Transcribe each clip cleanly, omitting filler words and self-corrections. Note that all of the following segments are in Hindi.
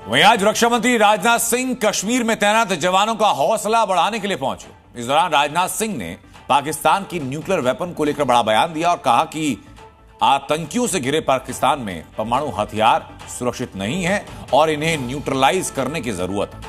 वहीं आज रक्षा मंत्री राजनाथ सिंह कश्मीर में तैनात जवानों का हौसला बढ़ाने के लिए पहुंचे। इस दौरान राजनाथ सिंह ने पाकिस्तान की न्यूक्लियर वेपन को लेकर बड़ा बयान दिया और कहा कि आतंकियों से घिरे पाकिस्तान में परमाणु हथियार सुरक्षित नहीं है और इन्हें न्यूट्रलाइज करने की जरूरत है।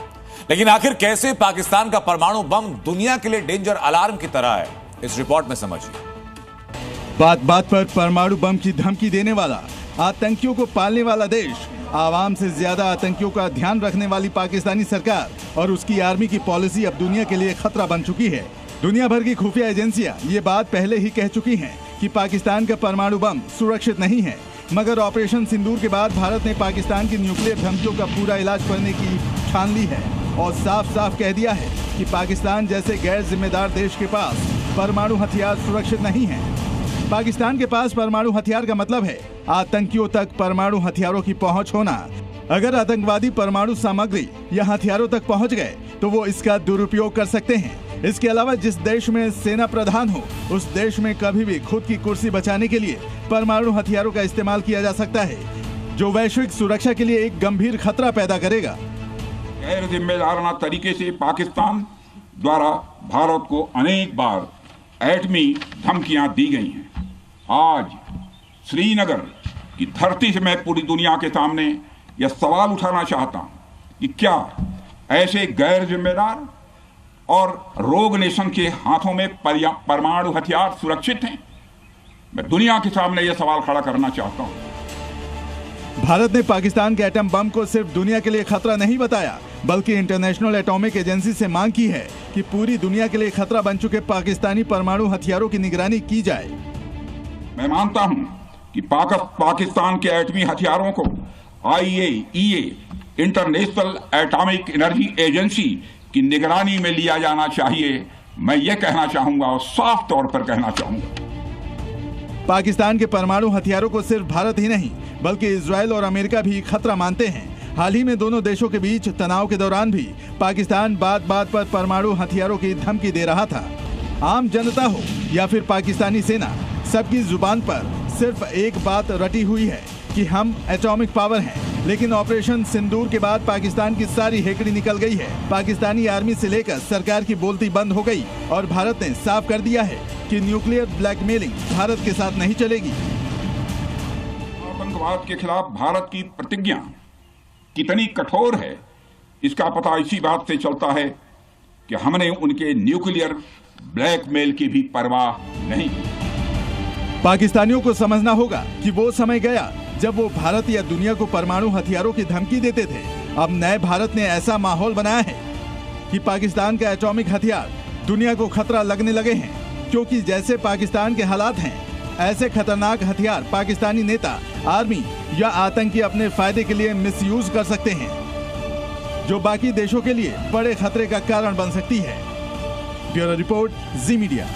लेकिन आखिर कैसे पाकिस्तान का परमाणु बम दुनिया के लिए डेंजर अलार्म की तरह है, इस रिपोर्ट में समझिए। बात बात पर परमाणु बम की धमकी देने वाला, आतंकियों को पालने वाला देश, आवाम से ज्यादा आतंकियों का ध्यान रखने वाली पाकिस्तानी सरकार और उसकी आर्मी की पॉलिसी अब दुनिया के लिए खतरा बन चुकी है। दुनिया भर की खुफिया एजेंसियां ये बात पहले ही कह चुकी हैं कि पाकिस्तान का परमाणु बम सुरक्षित नहीं है, मगर ऑपरेशन सिंदूर के बाद भारत ने पाकिस्तान की न्यूक्लियर धमकियों का पूरा इलाज करने की ठान ली है और साफ साफ कह दिया है कि पाकिस्तान जैसे गैर जिम्मेदार देश के पास परमाणु हथियार सुरक्षित नहीं है। पाकिस्तान के पास परमाणु हथियार का मतलब है आतंकियों तक परमाणु हथियारों की पहुंच होना। अगर आतंकवादी परमाणु सामग्री या हथियारों तक पहुंच गए तो वो इसका दुरुपयोग कर सकते हैं। इसके अलावा जिस देश में सेना प्रधान हो, उस देश में कभी भी खुद की कुर्सी बचाने के लिए परमाणु हथियारों का इस्तेमाल किया जा सकता है, जो वैश्विक सुरक्षा के लिए एक गंभीर खतरा पैदा करेगा। गैर जिम्मेदाराना तरीके से पाकिस्तान द्वारा भारत को अनेक बार एटमी धमकियां दी गई हैं। आज श्रीनगर की धरती से मैं पूरी दुनिया के सामने यह सवाल उठाना चाहता हूं कि क्या ऐसे गैर जिम्मेदार और रोग नेशन के हाथों में परमाणु हथियार सुरक्षित हैं? मैं दुनिया के सामने यह सवाल खड़ा करना चाहता हूं। भारत ने पाकिस्तान के एटम बम को सिर्फ दुनिया के लिए खतरा नहीं बताया, बल्कि इंटरनेशनल एटॉमिक एजेंसी से मांग की है कि पूरी दुनिया के लिए खतरा बन चुके पाकिस्तानी परमाणु हथियारों की निगरानी की जाए। मैं मानता हूं कि पाकिस्तान के एटमी हथियारों को IAEA international atomic energy agency की निगरानी में लिया जाना चाहिए। मैं ये कहना चाहूंगा और साफ तौर पर कहना चाहूंगा। पाकिस्तान के परमाणु हथियारों को सिर्फ भारत ही नहीं, बल्कि इजराइल और अमेरिका भी खतरा मानते हैं। हाल ही में दोनों देशों के बीच तनाव के दौरान भी पाकिस्तान बात बात पर परमाणु हथियारों की धमकी दे रहा था। आम जनता हो या फिर पाकिस्तानी सेना, सबकी जुबान पर सिर्फ एक बात रटी हुई है कि हम एटॉमिक पावर हैं। लेकिन ऑपरेशन सिंदूर के बाद पाकिस्तान की सारी हेकड़ी निकल गई है। पाकिस्तानी आर्मी से लेकर सरकार की बोलती बंद हो गई और भारत ने साफ कर दिया है कि न्यूक्लियर ब्लैकमेलिंग भारत के साथ नहीं चलेगी। आतंकवाद के खिलाफ भारत की प्रतिज्ञा कितनी कठोर है, इसका पता इसी बात से चलता है कि हमने उनके न्यूक्लियर ब्लैकमेल की भी परवाह नहीं की। पाकिस्तानियों को समझना होगा कि वो समय गया जब वो भारत या दुनिया को परमाणु हथियारों की धमकी देते थे। अब नए भारत ने ऐसा माहौल बनाया है कि पाकिस्तान का एटॉमिक हथियार दुनिया को खतरा लगने लगे हैं, क्योंकि जैसे पाकिस्तान के हालात हैं, ऐसे खतरनाक हथियार पाकिस्तानी नेता, आर्मी या आतंकी अपने फायदे के लिए मिसयूज कर सकते हैं, जो बाकी देशों के लिए बड़े खतरे का कारण बन सकती है। ब्यूरो रिपोर्ट, जी मीडिया।